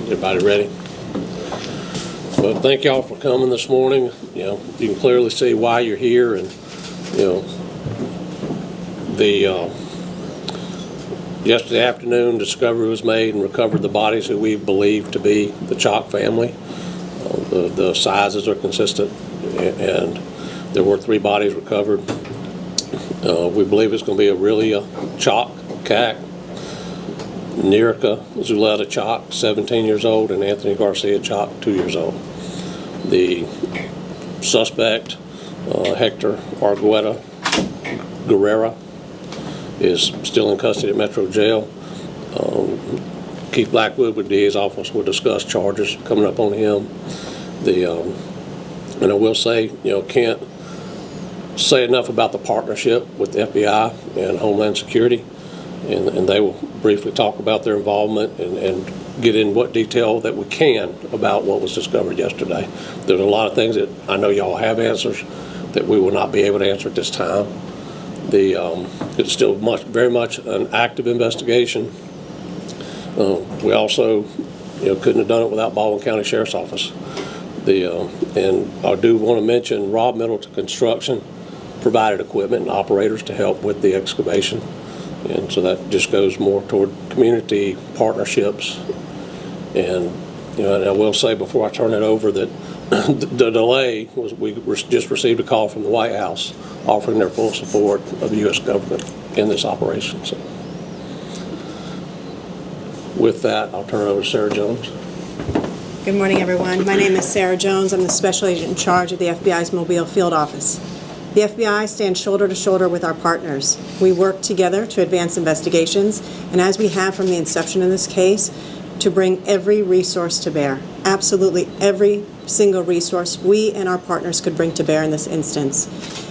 Everybody ready? Well, thank y'all for coming this morning. You can clearly see why you're here, and yesterday afternoon, discovery was made and recovered the bodies that we believe to be the Choc family. The sizes are consistent, and there were 3 bodies recovered. We believe it's going to be Aurelia Choc, CAC, Nerica Zuleta Choc, 17 years old, and Anthony Garcia Choc, 2 years old. The suspect, Hector Argueta Guerrera, is still in custody at Metro Jail. Keith Blackwood with DA's office will discuss charges coming up on him. And I will say, can't say enough about the partnership with the FBI and Homeland Security, and they will briefly talk about their involvement and get in what detail that we can about what was discovered yesterday. There's a lot of things that I know y'all have answers that we will not be able to answer at this time. It's still very much an active investigation. We also, couldn't have done it without Baldwin County Sheriff's Office. And I do want to mention Rob Middleton Construction provided equipment and operators to help with the excavation, and so that just goes more toward community partnerships. And and I will say before I turn it over that the delay was we just received a call from the White House offering their full support of the U.S. government in this operation. So with that, I'll turn it over to Sarah Jones. Good morning, everyone. My name is Sarah Jones. I'm the Special Agent in charge of the FBI's Mobile Field Office. The FBI stands shoulder to shoulder with our partners. We work together to advance investigations, and as we have from the inception of this case, to bring every resource to bear. Absolutely every single resource we and our partners could bring to bear in this instance.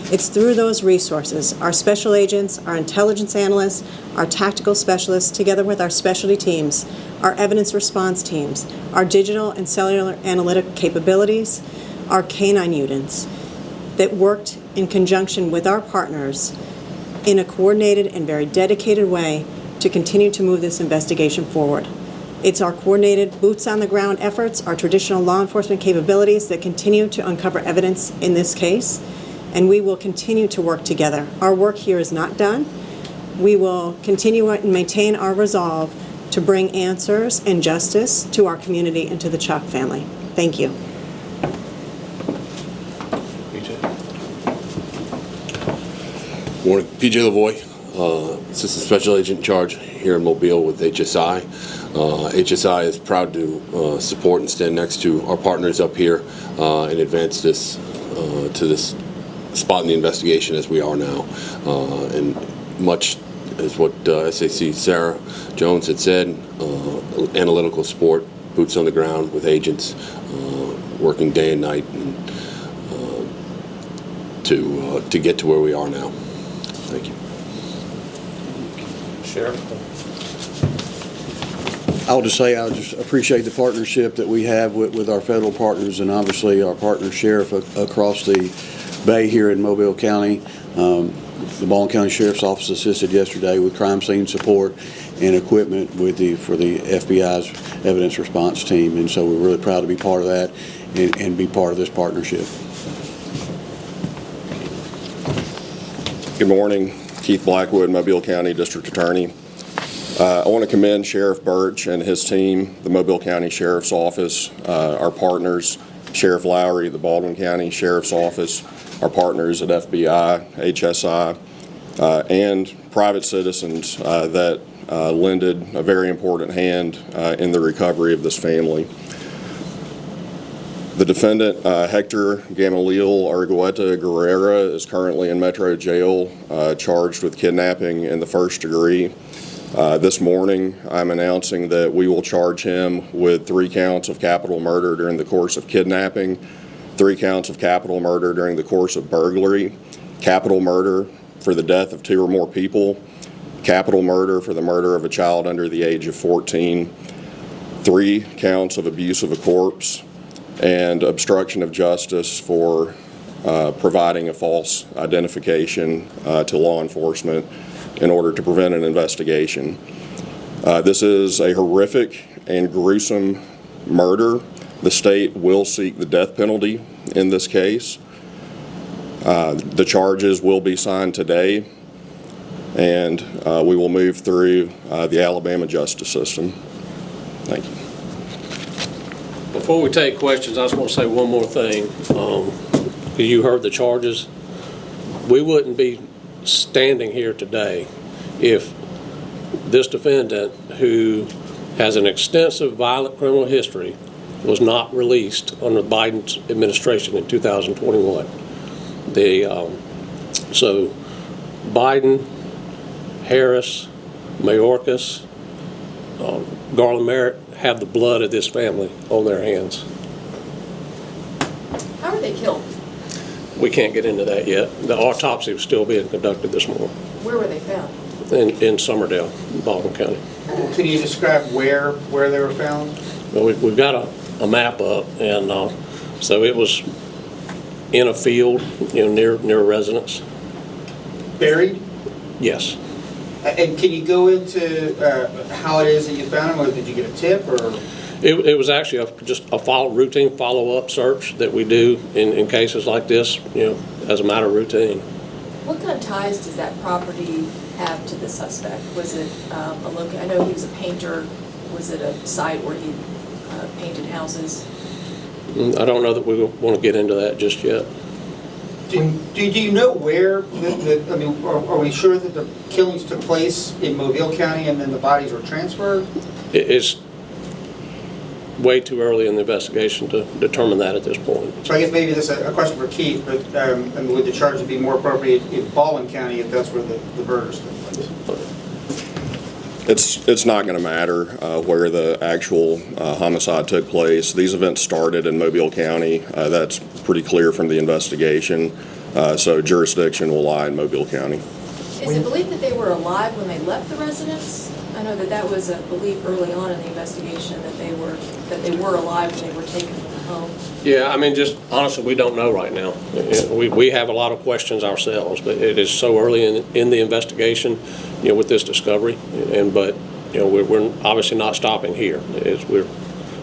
It's through those resources, our special agents, our intelligence analysts, our tactical specialists, together with our specialty teams, our evidence response teams, our digital and cellular analytic capabilities, our canine units, that worked in conjunction with our partners in a coordinated and very dedicated way to continue to move this investigation forward. It's our coordinated boots-on-the-ground efforts, our traditional law enforcement capabilities that continue to uncover evidence in this case, and we will continue to work together. Our work here is not done. We will continue and maintain our resolve to bring answers and justice to our community and to the Choc family. Thank you. Morning, PJ Lavoie, Assistant Special Agent in charge here in Mobile with HSI. HSI is proud to support and stand next to our partners up here and advance this to this spot in the investigation as we are now. And much as what SAC Sarah Jones had said, analytical support, boots on the ground with agents, working day and night to get to where we are now. Thank you. Sheriff. I'll just say I just appreciate the partnership that we have with our federal partners, and obviously our partner sheriff across the bay here in Mobile County. The Baldwin County Sheriff's Office assisted yesterday with crime scene support and equipment for the FBI's evidence response team, and so we're really proud to be part of that and be part of this partnership. Good morning, Keith Blackwood, Mobile County District Attorney. I want to commend Sheriff Birch and his team, the Mobile County Sheriff's Office, our partners, Sheriff Lowry, the Baldwin County Sheriff's Office, our partners at FBI, HSI, and private citizens that lended a very important hand in the recovery of this family. The defendant, Hector Gamaliel Argueta Guerrera, is currently in Metro Jail, charged with kidnapping in the first degree. This morning, I'm announcing that we will charge him with 3 counts of capital murder during the course of kidnapping, 3 counts of capital murder during the course of burglary, capital murder for the death of 2 or more people, capital murder for the murder of a child under the age of 14, 3 counts of abuse of a corpse, and obstruction of justice for providing a false identification to law enforcement in order to prevent an investigation. This is a horrific and gruesome murder. The state will seek the death penalty in this case. The charges will be signed today, and we will move through the Alabama justice system. Thank you. Before we take questions, I just want to say one more thing. You heard the charges. We wouldn't be standing here today if this defendant, who has an extensive violent criminal history, was not released under Biden's administration in 2021. So Biden, Harris, Mayorkas, Garland Merritt have the blood of this family on their hands. How were they killed? We can't get into that yet. The autopsy was still being conducted this morning Where were they found? in Somerdale, Baldwin County. Can you describe where they were found? Well, we've got a map up, and so it was in a field, near a residence. Buried? Yes. And can you go into how it is that you found them, or did you get a tip, or? It was actually just a routine follow-up search that we do in cases like this, as a matter of routine. What kind of ties does that property have to the suspect? Was it I know he was a painter. Was it a site where he painted houses? I don't know that we want to get into that just yet. Do you know where, are we sure that the killings took place in Mobile County and then the bodies were transferred? It's way too early in the investigation to determine that at this point. So I guess maybe this is a question for Keith, but would the charges be more appropriate in Baldwin County if that's where the murders took place? It's not going to matter where the actual homicide took place. These events started in Mobile County. That's pretty clear from the investigation. So jurisdiction will lie in Mobile County. Is it believed that they were alive when they left the residence? I know that was a belief early on in the investigation, that they were alive when they were taken from the home. Yeah, just honestly, we don't know right now. We have a lot of questions ourselves, but it is so early in the investigation, with this discovery. But we're obviously not stopping here. We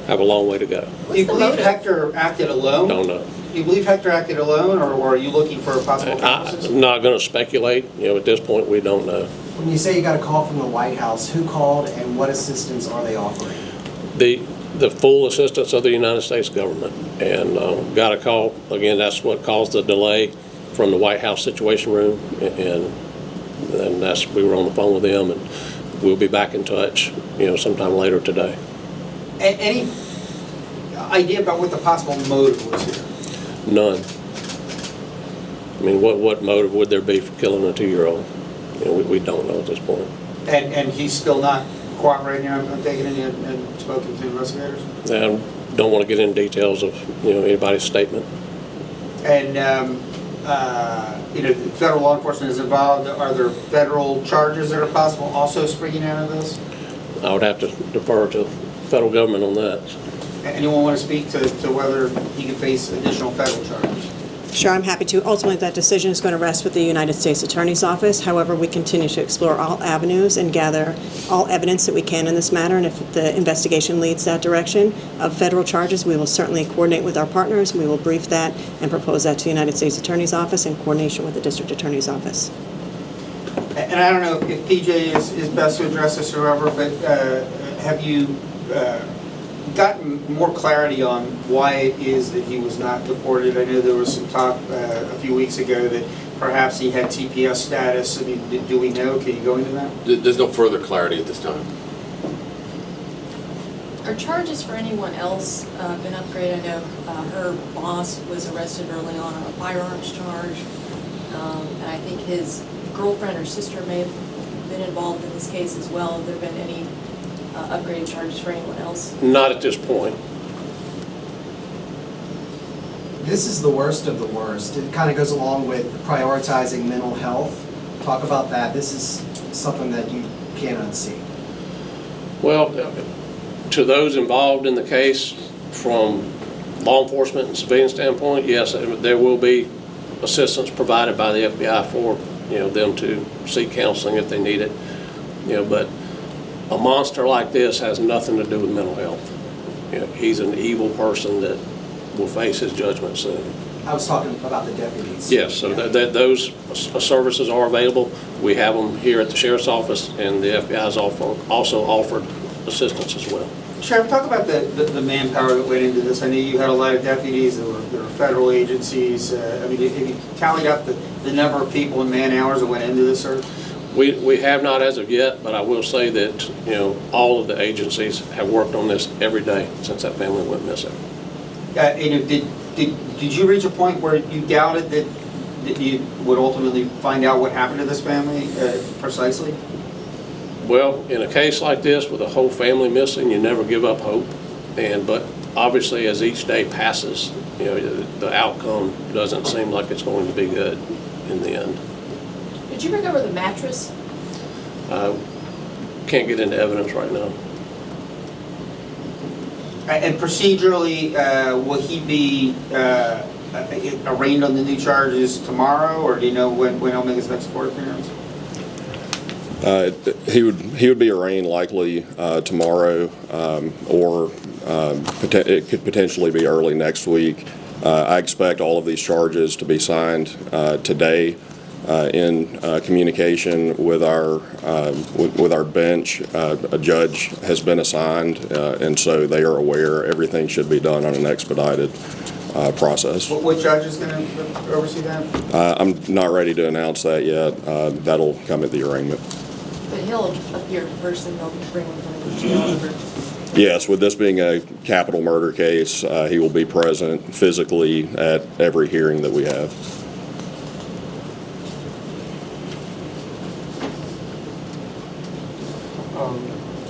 have a long way to go. Do you believe Hector acted alone? Don't know. Do you believe Hector acted alone, or are you looking for possible accomplices? I'm not going to speculate. At this point, we don't know. When you say you got a call from the White House, who called and what assistance are they offering? The full assistance of the United States government, and got a call. Again, that's what caused the delay from the White House Situation Room, and we were on the phone with them, and we'll be back in touch, sometime later today. Any idea about what the possible motive was here? None. What motive would there be for killing a 2-year-old? We don't know at this point. And he's still not cooperating, I'm taking it, and spoken to investigators? I don't want to get into details of, anybody's statement. And, federal law enforcement is involved. Are there federal charges that are possible also springing out of this? I would have to defer to federal government on that. Anyone want to speak to whether he can face additional federal charges? Sure, I'm happy to. Ultimately, that decision is going to rest with the United States Attorney's Office. However, we continue to explore all avenues and gather all evidence that we can in this matter. And if the investigation leads that direction of federal charges, we will certainly coordinate with our partners. We will brief that and propose that to the United States Attorney's Office in coordination with the District Attorney's Office. And I don't know if PJ is best to address this or whoever, but have you gotten more clarity on why it is that he was not deported? I know there was some talk a few weeks ago that perhaps he had TPS status. Do we know? Can you go into that? There's no further clarity at this time. Are charges for anyone else been upgraded? I know her boss was arrested early on a firearms charge, and I think his girlfriend or sister may have been involved in this case as well. Have there been any upgraded charges for anyone else? Not at this point. This is the worst of the worst. It kind of goes along with prioritizing mental health. Talk about that. This is something that you can't unsee. Well, to those involved in the case, from law enforcement and civilian standpoint, yes, there will be assistance provided by the FBI for them to seek counseling if they need it. But a monster like this has nothing to do with mental health. he's an evil person that will face his judgment soon. I was talking about the deputies. Yes, so those services are available. We have them here at the sheriff's office, and the FBI has also offered assistance as well. Sheriff, talk about the manpower that went into this. I know you had a lot of deputies, there were federal agencies. I mean, have you tallied up the number of people and man hours that went into this search? We have not as of yet, but I will say that, all of the agencies have worked on this every day since that family went missing. And did you reach a point where you doubted that you would ultimately find out what happened to this family precisely? Well, in a case like this with a whole family missing, you never give up hope. But obviously, as each day passes, the outcome doesn't seem like it's going to be good in the end. Did you recover the mattress? Can't get into evidence right now. And procedurally, will he be arraigned on the new charges tomorrow, or do you know when he'll make his next court appearance? He would be arraigned likely tomorrow, or it could potentially be early next week. I expect all of these charges to be signed today. In communication with our bench, a judge has been assigned, and so they are aware everything should be done on an expedited process. What judge is going to oversee that? I'm not ready to announce that yet. That'll come at the arraignment. But he'll appear in person, they'll bring him from the jail over. Yes, with this being a capital murder case, he will be present physically at every hearing that we have.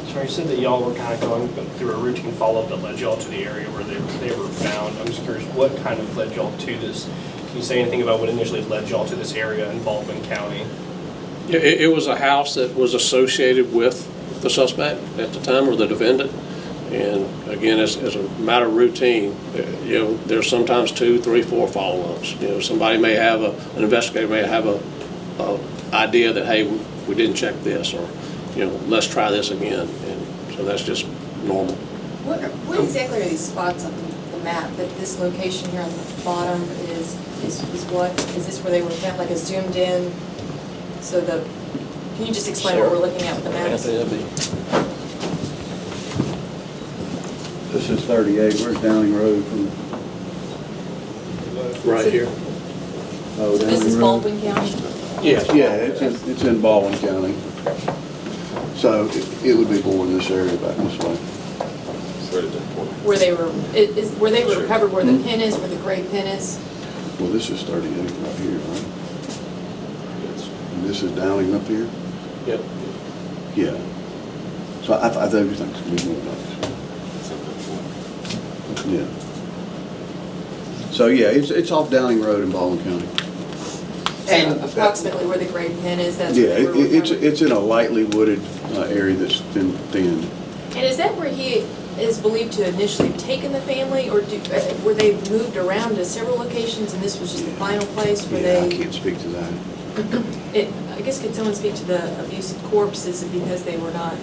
So you said that y'all were kind of going through a routine follow-up that led y'all to the area where they were found. I'm just curious, what kind of led y'all to this? Can you say anything about what initially led y'all to this area in Baldwin County? It was a house that was associated with the suspect at the time, or the defendant. And again, as a matter of routine, there's sometimes 2, 3, 4 follow-ups. Somebody may have an investigator may have a idea that, hey, we didn't check this, or let's try this again. And so that's just normal. What exactly are these spots on the map? That this location here on the bottom is what? Is this where they were found, like a zoomed in? So can you just explain what we're looking at with the maps? This is 38, where's Downing Road from? Right here. Oh, So this is Downing Road? Baldwin County? Yes. Yeah, it's in Baldwin County. So it would be more in this area back this way. Where they were, where they were recovered, where the pin is, where the gray pin is? Well, this is 38 right here, right? And this is Downing up here? Yep. Yeah. So I think everything's going to be more like this. Yeah. So yeah, it's off Downing Road in Baldwin County. And Approximately where the gray pin is, that's Yeah, where they were recovered? it's in a lightly wooded area that's been thinned. And is that where he is believed to initially have taken the family, or were they moved around to several locations and this was just the final place where Yeah, I they? can't speak to that. I guess could someone speak to the abuse of corpse? Is it because they were not?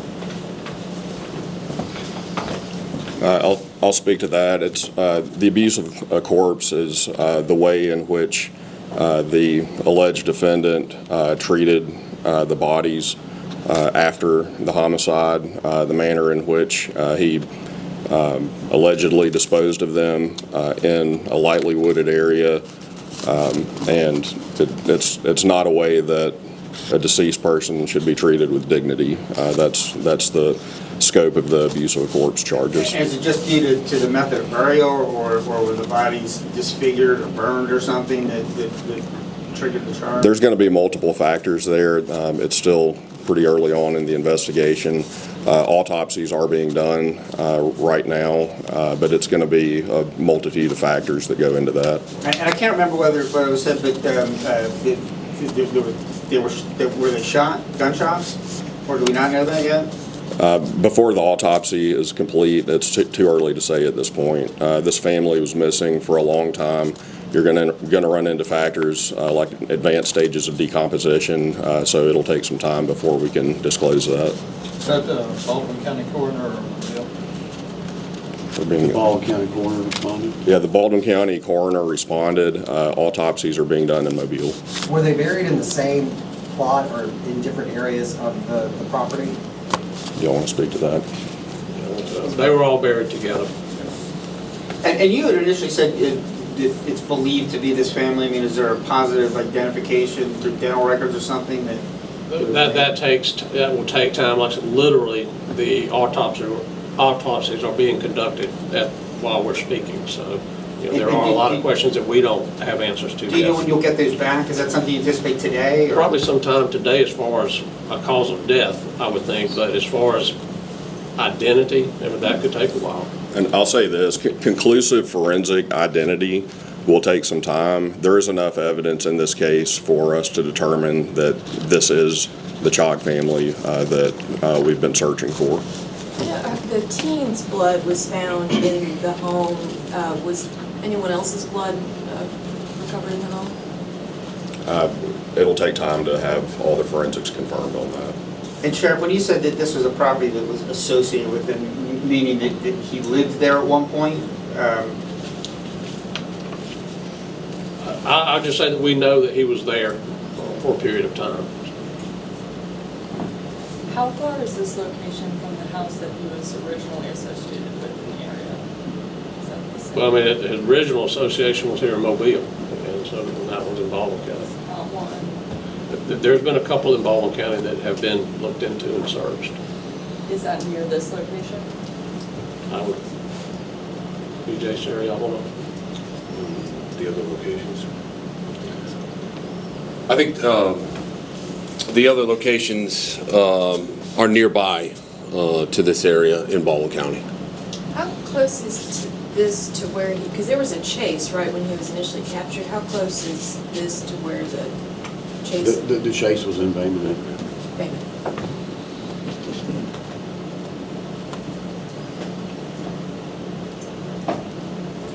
I'll speak to that. It's the abuse of a corpse is the way in which the alleged defendant treated the bodies after the homicide, the manner in which he allegedly disposed of them in a lightly wooded area, and it's not a way that a deceased person should be treated with dignity. That's the scope of the abuse of a corpse charges. is it just due to the method of burial, or were the bodies disfigured or burned or something that triggered the charge? There's going to be multiple factors there. It's still pretty early on in the investigation. Autopsies are being done right now, but it's going to be a multitude of factors that go into that. And I can't remember whether it was said, but were they shot, gunshots? Or do we not know that yet? Before the autopsy is complete, it's too early to say at this point. This family was missing for a long time. You're going to run into factors like advanced stages of decomposition, so it'll take some time before we can disclose that. Is that the Baldwin County coroner or Mobile? are being. The Baldwin County coroner responded? Yeah, the Baldwin County coroner responded. Autopsies are being done in Mobile. Were they buried in the same plot or in different areas of the property? Y'all want to speak to that? They were all buried together. And you had initially said it's believed to be this family. I mean, is there a positive identification through dental records or something that? That will take time. Like I said, literally, the autopsies are being conducted while we're speaking. So, there are a lot of questions that we don't have answers to yet. Do you know when you'll get those back? Is that something you anticipate today? Or? Probably sometime today as far as a cause of death, I would think. But as far as identity, that could take a while. And I'll say this, conclusive forensic identity will take some time. There is enough evidence in this case for us to determine that this is the Choc family that we've been searching for. The teen's blood was found in the home. Was anyone else's blood recovered in the home? It'll take time to have all the forensics confirmed on that. And Sheriff, when you said that this was a property that was associated with him, meaning that he lived there at one point? I'll just say that we know that he was there for a period of time. How far is this location from the house that he was originally associated with in the area? Is that the same? Well, his original association was here in Mobile, and so that one's in Baldwin County. Not one. There's been a couple in Baldwin County that have been looked into and searched. Is that near this location? I would, BJ, Sherry, I don't know. The other locations? I think the other locations are nearby to this area in Baldwin County. How close is this to where he, because there was a chase, right, when he was initially captured. How close is this to where the chase? The chase was in Bay Minette. Payment?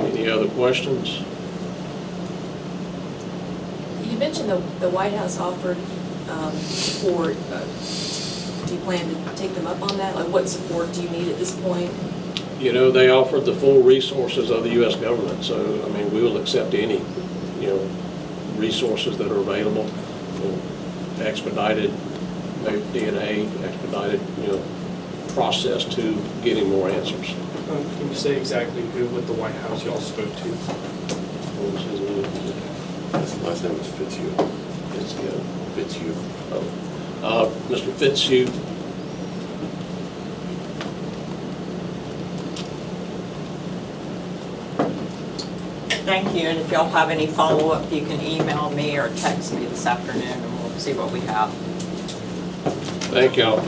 Any other questions? You mentioned the White House offered support. Do you plan to take them up on that? Like, what support do you need at this point? They offered the full resources of the U.S. government, so, we will accept any, resources that are available, expedited DNA, expedited, process to getting more answers. Can you say exactly what the White House y'all spoke to? What was his name? His last name was Fitzhugh. Fitzhugh. Mr. Fitzhugh. Thank you, and if y'all have any follow-up, you can email me or text me this afternoon, and we'll see what we have. Thank y'all.